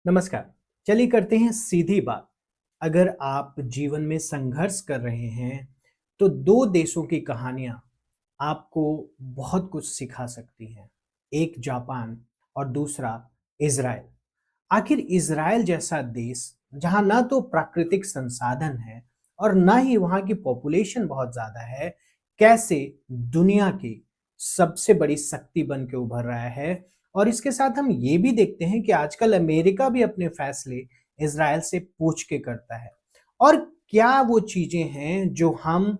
नमस्कार। चलिए करते हैं सीधी बात। अगर आप जीवन में संघर्ष कर रहे हैं, तो 2 देशों की कहानियाँ आपको बहुत कुछ सिखा सकती हैं। एक जापान और दूसरा इज़राइल। आखिर इज़राइल जैसा देश, जहाँ ना तो प्राकृतिक संसाधन है और ना ही वहाँ की पॉपुलेशन बहुत ज़्यादा है, कैसे दुनिया की सबसे बड़ी शक्ति बन के उभर रहा है। और इसके साथ हम ये भी देखते हैं कि आजकल अमेरिका भी अपने फैसले इज़राइल से पूछ के करता है। और क्या वो चीज़ें हैं जो हम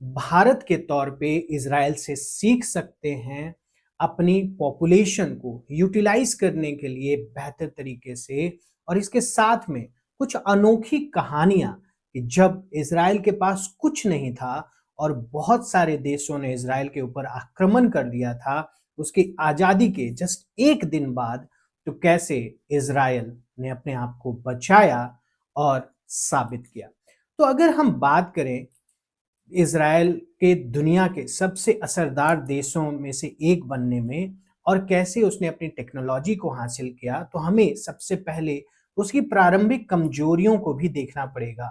भारत के तौर पे इज़राइल से सीख सकते हैं अपनी पॉपुलेशन को यूटिलाइज करने के लिए बेहतर तरीके से। और इसके साथ में कुछ अनोखी कहानियां कि जब इज़राइल के पास कुछ नहीं था और बहुत सारे देशों ने इज़राइल के ऊपर आक्रमण कर दिया था उसकी आज़ादी के जस्ट एक दिन बाद, तो कैसे इज़राइल ने अपने आप को बचाया और साबित किया। तो अगर हम बात करें इज़राइल के दुनिया के सबसे असरदार देशों में से एक बनने में और कैसे उसने अपनी टेक्नोलॉजी को हासिल किया, तो हमें सबसे पहले उसकी प्रारंभिक कमजोरियों को भी देखना पड़ेगा।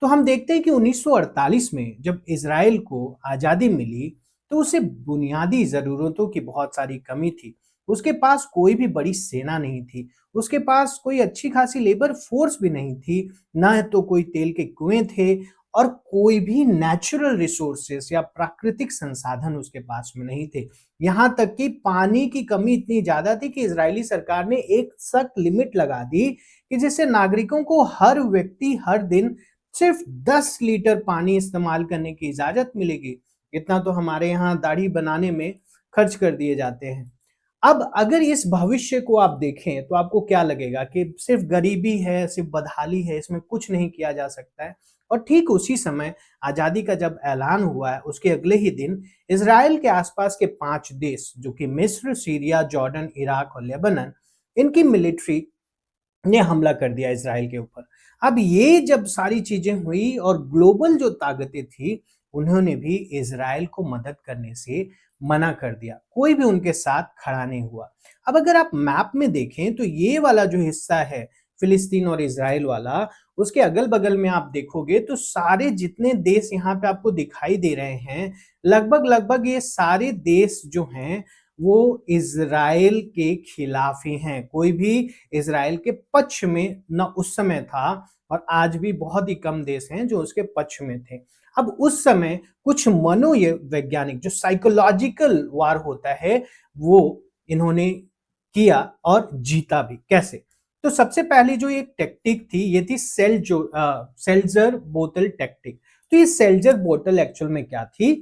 तो हम देखते हैं कि 1948 में जब इज़राइल को आज़ादी मिली, तो उसे बुनियादी ज़रूरतों की बहुत सारी कमी थी। उसके पास कोई भी बड़ी सेना नहीं थी, उसके पास कोई अच्छी खासी लेबर फोर्स भी नहीं थी, ना तो कोई तेल के कुएं थे और कोई भी नेचुरल रिसोर्सेस या प्राकृतिक संसाधन उसके पास में नहीं थे। यहाँ तक कि पानी की कमी इतनी ज़्यादा थी कि इज़राइली सरकार ने एक सख्त लिमिट लगा दी कि जिससे नागरिकों को हर व्यक्ति हर दिन सिर्फ 10 लीटर पानी इस्तेमाल करने की इजाज़त मिलेगी। इतना तो हमारे यहाँ दाढ़ी बनाने में खर्च कर दिए जाते हैं। अब अगर इस भविष्य को आप देखें तो आपको क्या लगेगा कि सिर्फ गरीबी है, सिर्फ बदहाली है, इसमें कुछ नहीं किया जा सकता है। और ठीक उसी समय आज़ादी का जब ऐलान हुआ है, उसके अगले ही दिन इज़राइल के आसपास के 5 देश जो कि मिस्र, सीरिया, जॉर्डन, इराक और लेबनान, इनकी मिलिट्री ने हमला कर दिया इज़राइल के ऊपर। अब ये जब सारी चीज़ें हुई और ग्लोबल जो ताकतें थी, उन्होंने भी इज़राइल को मदद करने से मना कर दिया। कोई भी उनके साथ खड़ा नहीं हुआ। अब अगर आप मैप में देखें तो ये वाला जो हिस्सा है, फ़िलिस्तीन और इज़राइल वाला, उसके अगल-बगल में आप देखोगे तो सारे जितने देश यहाँ पे आपको दिखाई दे रहे हैं, लगभग-लगभग ये सारे देश जो हैं, वो इज़राइल के खिलाफ ही हैं। कोई भी इज़राइल के पक्ष में ना उस समय था और आज भी बहुत ही कम देश हैं जो उसके पक्ष में थे। अब उस समय कुछ मनोवैज्ञानिक जो साइकोलॉजिकल वार होता है, वो इन्होंने किया और जीता भी। कैसे? तो सबसे पहली जो एक टेक्टिक थी, ये थी सेल्जर बोतल टेक्टिक। तो ये सेल्जर बोतल एक्चुअल में क्या थी?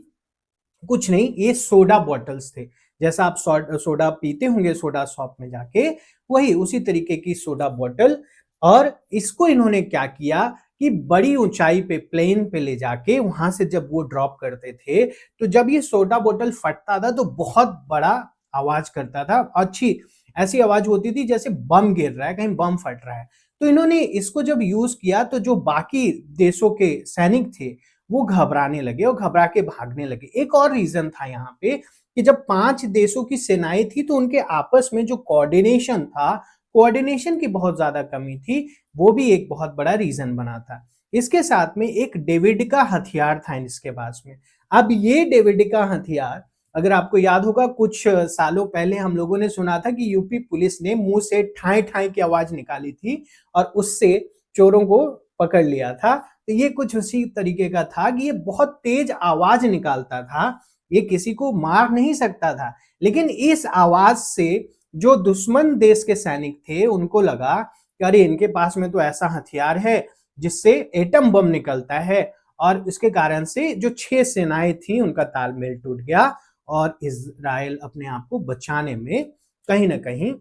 कुछ नहीं, ये सोडा बॉटल्स थे। जैसा आप सोडा पीते होंगे सोडा शॉप में जाके, वही उसी तरीके की सोडा बॉटल। और इसको इन्होंने क्या किया कि बड़ी ऊंचाई पे प्लेन पे ले जाके वहां से जब वो ड्रॉप करते थे, तो जब ये सोडा बॉटल फटता था तो बहुत बड़ा आवाज करता था। अच्छी ऐसी आवाज होती थी जैसे बम गिर रहा है, कहीं बम फट रहा है। तो इन्होंने इसको जब यूज किया तो जो बाकी देशों के सैनिक थे वो घबराने लगे और घबरा के भागने लगे। एक और रीजन था यहाँ पे कि जब 5 देशों की सेनाएं थी तो उनके आपस में जो कोऑर्डिनेशन था, कोऑर्डिनेशन की बहुत ज्यादा कमी थी। वो भी एक बहुत बड़ा रीजन बना था। इसके साथ में एक डेविड का हथियार था इसके पास में। अब ये डेविड का हथियार, अगर आपको याद होगा, कुछ सालों पहले हम लोगों ने सुना था कि यूपी पुलिस ने मुंह से ठाई ठाई की आवाज निकाली थी और उससे चोरों को पकड़ लिया था। तो ये कुछ उसी तरीके का था कि ये बहुत तेज आवाज निकालता था। ये किसी को मार नहीं सकता था, लेकिन इस आवाज से जो दुश्मन देश के सैनिक थे उनको लगा कि अरे इनके पास में तो ऐसा हथियार है जिससे एटम बम निकलता है। और इसके कारण से जो 6 सेनाएं थी उनका तालमेल टूट गया और इज़राइल अपने आप को बचाने में कहीं ना कहीं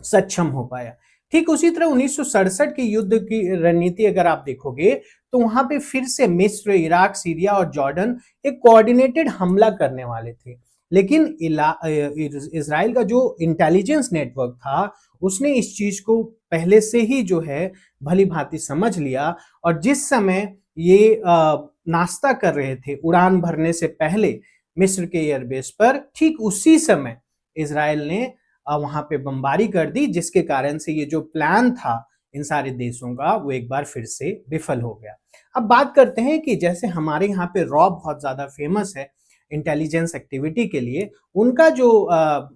सक्षम हो पाया। ठीक उसी तरह 1967 के युद्ध की रणनीति अगर आप देखोगे तो वहां पे फिर से मिस्र, इराक, सीरिया और जॉर्डन एक कोऑर्डिनेटेड हमला करने वाले थे। लेकिन इज़राइल का जो इंटेलिजेंस नेटवर्क था उसने इस चीज को पहले से ही जो है भली भांति समझ लिया। और जिस समय ये नाश्ता कर रहे थे उड़ान भरने से पहले मिस्र के एयरबेस पर, ठीक उसी समय इज़राइल ने वहां पे बमबारी कर दी, जिसके कारण से ये जो प्लान था इन सारे देशों का वो एक बार फिर से विफल हो गया। अब बात करते हैं कि जैसे हमारे यहाँ पे रॉ बहुत ज्यादा फेमस है इंटेलिजेंस एक्टिविटी के लिए, उनका जो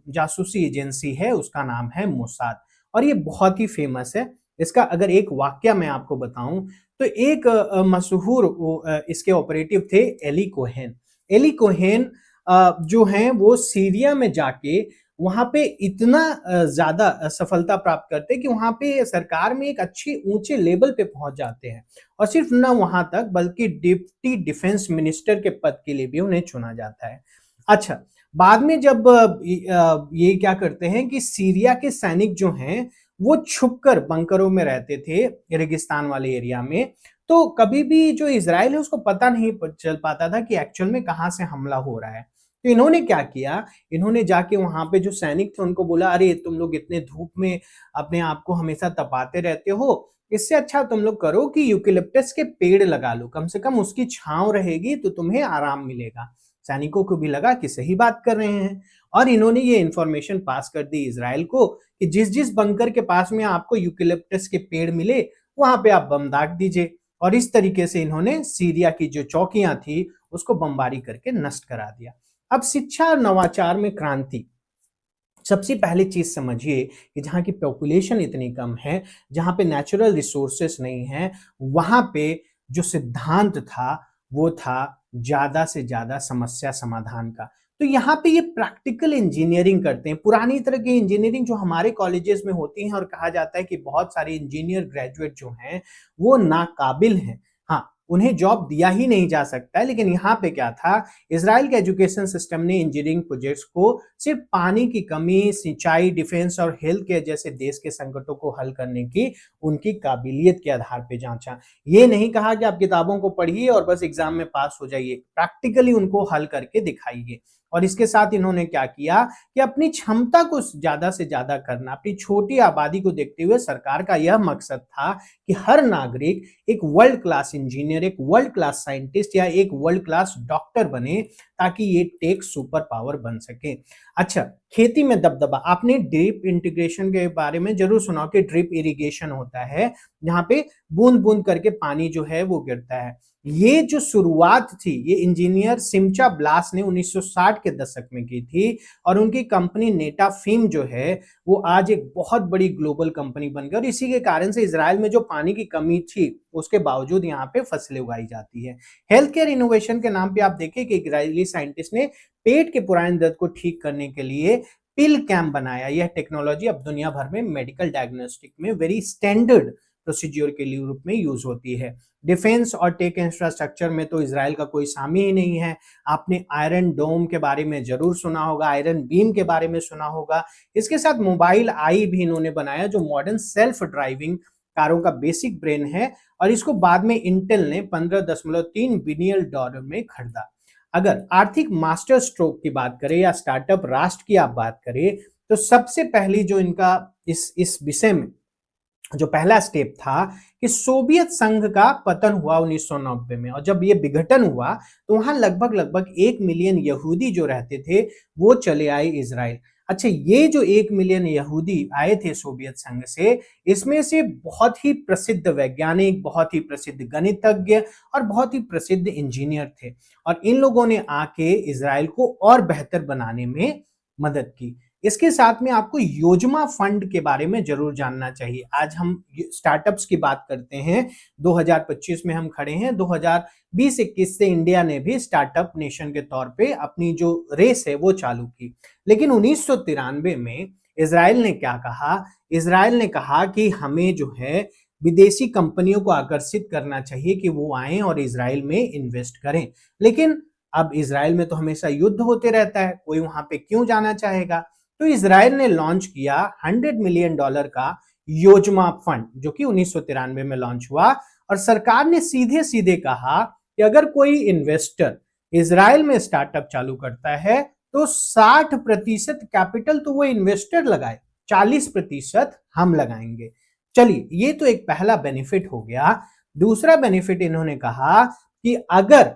जासूसी एजेंसी है उसका नाम है मोसाद, और ये बहुत ही फेमस है। इसका अगर एक वाक्य मैं आपको बताऊं तो एक मशहूर इसके ऑपरेटिव थे एली कोहेन। एली कोहेन जो हैं वो सीरिया में जाके वहां पे इतना ज्यादा सफलता प्राप्त करते कि वहां पे सरकार में एक अच्छी ऊंचे लेवल पे पहुंच जाते हैं, और सिर्फ न वहां तक बल्कि डिप्टी डिफेंस मिनिस्टर के पद के लिए भी उन्हें चुना जाता है। अच्छा, बाद में जब ये क्या करते हैं कि सीरिया के सैनिक जो हैं वो छुपकर बंकरों में रहते थे रेगिस्तान वाले एरिया में, तो कभी भी जो इजराइल है उसको पता नहीं चल पाता था कि एक्चुअल में कहाँ से हमला हो रहा है। तो इन्होंने क्या किया, इन्होंने जाके वहां पे जो सैनिक थे उनको बोला, अरे तुम लोग इतने धूप में अपने आप को हमेशा तपाते रहते हो, इससे अच्छा तुम लोग करो कि यूकेलिप्टस के पेड़ लगा लो, कम से कम उसकी छांव रहेगी तो तुम्हें आराम मिलेगा। सैनिकों को भी लगा कि सही बात कर रहे हैं, और इन्होंने ये इंफॉर्मेशन पास कर दी इजराइल को कि जिस जिस बंकर के पास में आपको यूकेलिप्टस के पेड़ मिले वहां पे आप बम दाग दीजिए। और इस तरीके से इन्होंने सीरिया की जो चौकियां थी उसको बमबारी करके नष्ट करा दिया। अब शिक्षा और नवाचार में क्रांति, सबसे पहली चीज समझिए कि जहाँ की पॉपुलेशन इतनी कम है, जहाँ पे नेचुरल रिसोर्सेस नहीं है, वहां पे जो सिद्धांत था वो था ज्यादा से ज्यादा समस्या समाधान का। तो यहाँ पे ये प्रैक्टिकल इंजीनियरिंग करते हैं, पुरानी तरह की इंजीनियरिंग जो हमारे कॉलेजेस में होती है, और कहा जाता है कि बहुत सारे इंजीनियर ग्रेजुएट जो हैं वो नाकाबिल हैं, हाँ उन्हें जॉब दिया ही नहीं जा सकता है। लेकिन यहाँ पे क्या था, इजराइल के एजुकेशन सिस्टम ने इंजीनियरिंग प्रोजेक्ट्स को सिर्फ पानी की कमी, सिंचाई, डिफेंस और हेल्थ केयर जैसे देश के संकटों को हल करने की उनकी काबिलियत के आधार पे जांचा। ये नहीं कहा कि आप किताबों को पढ़िए और बस एग्जाम में पास हो जाइए, प्रैक्टिकली उनको हल करके दिखाइए। और इसके साथ इन्होंने क्या किया कि अपनी क्षमता को ज्यादा से ज्यादा करना, अपनी छोटी आबादी को देखते हुए सरकार का यह मकसद था कि हर नागरिक एक वर्ल्ड क्लास इंजीनियर, एक वर्ल्ड क्लास साइंटिस्ट या एक वर्ल्ड क्लास डॉक्टर बने, ताकि ये टेक सुपर पावर बन सके। अच्छा, खेती में दबदबा, आपने ड्रिप इंटीग्रेशन के बारे में जरूर सुना कि ड्रिप इरिगेशन होता है जहां पे बूंद बूंद करके पानी जो है वो गिरता है। ये जो शुरुआत थी ये इंजीनियर सिमचा ब्लास ने 1960 के दशक में की थी, और उनकी कंपनी नेटाफिम जो है वो आज एक बहुत बड़ी ग्लोबल कंपनी बन गई। और इसी के कारण से इजराइल में जो पानी की कमी थी उसके बावजूद यहाँ पे फसलें उगाई जाती है। हेल्थ केयर इनोवेशन के नाम पे आप देखिए कि इजरायली साइंटिस्ट ने पेट के पुराने दर्द को ठीक करने के लिए पिल कैम्प बनाया। यह टेक्नोलॉजी अब दुनिया भर में मेडिकल डायग्नोस्टिक में वेरी स्टैंडर्ड प्रोसीड्योर के रूप में यूज होती है। डिफेंस और टेक इंफ्रास्ट्रक्चर में तो इजराइल का कोई सामी ही नहीं है। आपने आयरन डोम के बारे में जरूर सुना होगा, आयरन बीम के बारे में सुना होगा। इसके साथ मोबाइल आई भी इन्होंने बनाया जो मॉडर्न सेल्फ ड्राइविंग कारों का बेसिक ब्रेन है, और इसको बाद में इंटेल ने 15.3 बिलियन डॉलर में खरीदा। अगर आर्थिक मास्टर स्ट्रोक की बात करें या स्टार्टअप राष्ट्र की आप बात करें, तो सबसे पहली जो इनका इस विषय में जो पहला स्टेप था कि सोवियत संघ का पतन हुआ 1990 में, और जब ये विघटन हुआ तो वहां लगभग लगभग 1 मिलियन यहूदी जो रहते थे वो चले आए इजराइल। अच्छा, ये जो 1 मिलियन यहूदी आए थे सोवियत संघ से, इसमें से बहुत ही प्रसिद्ध वैज्ञानिक, बहुत ही प्रसिद्ध गणितज्ञ और बहुत ही प्रसिद्ध इंजीनियर थे, और इन लोगों ने आके इजराइल को और बेहतर बनाने में मदद की। इसके साथ में आपको योजना फंड के बारे में जरूर जानना चाहिए। आज हम स्टार्टअप्स की बात करते हैं, 2025 में हम खड़े हैं, 2020-21 से इंडिया ने भी स्टार्टअप नेशन के तौर पे अपनी जो रेस है वो चालू की। लेकिन 1993 में इजराइल ने क्या कहा, इजराइल ने कहा कि हमें जो है विदेशी कंपनियों को आकर्षित करना चाहिए कि वो आए और इजराइल में इन्वेस्ट करें। लेकिन अब इजराइल में तो हमेशा युद्ध होते रहता है, कोई वहां पे क्यों जाना चाहेगा। तो इजराइल ने लॉन्च किया $100 मिलियन का योजना फंड, जो कि 1993 में लॉन्च हुआ, और सरकार ने सीधे सीधे कहा कि अगर कोई इन्वेस्टर इजराइल में स्टार्टअप चालू करता है तो 60% कैपिटल तो वो इन्वेस्टर लगाए, 40% हम लगाएंगे। चलिए, ये तो एक पहला बेनिफिट हो गया। दूसरा बेनिफिट इन्होंने कहा कि अगर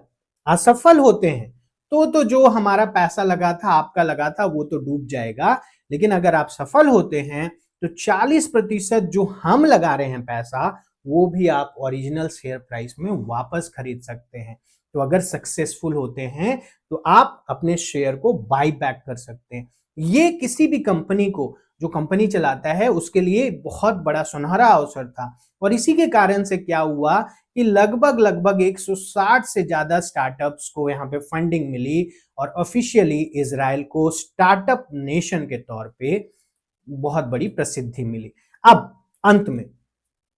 असफल होते हैं तो जो हमारा पैसा लगा था, आपका लगा था, वो तो डूब जाएगा। लेकिन अगर आप सफल होते हैं तो 40% जो हम लगा रहे हैं पैसा, वो भी आप ओरिजिनल शेयर प्राइस में वापस खरीद सकते हैं। तो अगर सक्सेसफुल होते हैं तो आप अपने शेयर को बाई बैक कर सकते हैं। ये किसी भी कंपनी को, जो कंपनी चलाता है, उसके लिए बहुत बड़ा सुनहरा अवसर था। और इसी के कारण से क्या हुआ कि लगभग 160 से ज्यादा स्टार्टअप्स को यहाँ पे फंडिंग मिली और ऑफिशियली इजराइल को स्टार्टअप नेशन के तौर पे बहुत बड़ी प्रसिद्धि मिली। अब अंत में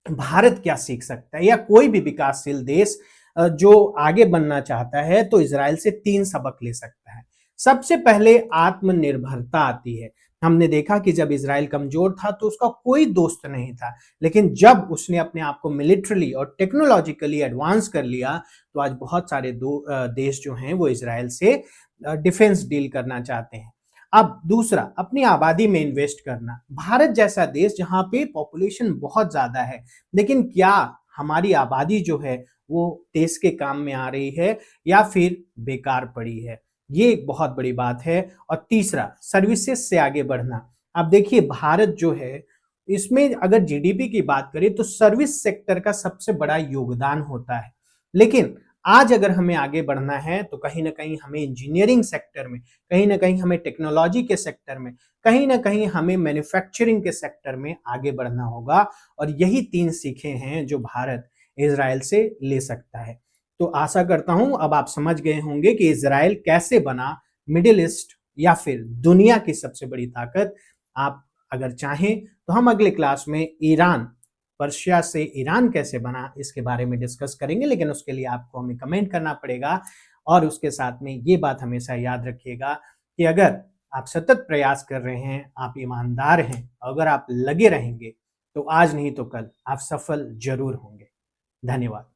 भारत क्या सीख सकता है या कोई भी विकासशील देश जो आगे बनना चाहता है, तो इजराइल से 3 सबक ले सकता है। सबसे पहले आत्मनिर्भरता आती है। हमने देखा कि जब इजराइल कमजोर था तो उसका कोई दोस्त नहीं था, लेकिन जब उसने अपने आप को मिलिट्रली और टेक्नोलॉजिकली एडवांस कर लिया तो आज बहुत सारे देश जो हैं वो इजराइल से डिफेंस डील करना चाहते हैं। अब दूसरा, अपनी आबादी में इन्वेस्ट करना। भारत जैसा देश जहां पे पॉपुलेशन बहुत ज्यादा है, लेकिन क्या हमारी आबादी जो है वो देश के काम में आ रही है या फिर बेकार पड़ी है? ये एक बहुत बड़ी बात है। और तीसरा, सर्विसेज से आगे बढ़ना। अब देखिए, भारत जो है इसमें अगर जीडीपी की बात करें तो सर्विस सेक्टर का सबसे बड़ा योगदान होता है। लेकिन आज अगर हमें आगे बढ़ना है तो कहीं ना कहीं हमें इंजीनियरिंग सेक्टर में, कहीं ना कहीं हमें टेक्नोलॉजी के सेक्टर में, कहीं ना कहीं हमें मैन्युफैक्चरिंग के सेक्टर में आगे बढ़ना होगा। और यही 3 सीखें हैं जो भारत इजराइल से ले सकता है। तो आशा करता हूं अब आप समझ गए होंगे कि इजराइल कैसे बना मिडिल ईस्ट या फिर दुनिया की सबसे बड़ी ताकत। आप अगर चाहें तो हम अगले क्लास में ईरान, पर्शिया से ईरान कैसे बना, इसके बारे में डिस्कस करेंगे। लेकिन उसके लिए आपको हमें कमेंट करना पड़ेगा। और उसके साथ में ये बात हमेशा याद रखिएगा कि अगर आप सतत प्रयास कर रहे हैं, आप ईमानदार हैं, अगर आप लगे रहेंगे तो आज नहीं तो कल आप सफल जरूर होंगे। धन्यवाद।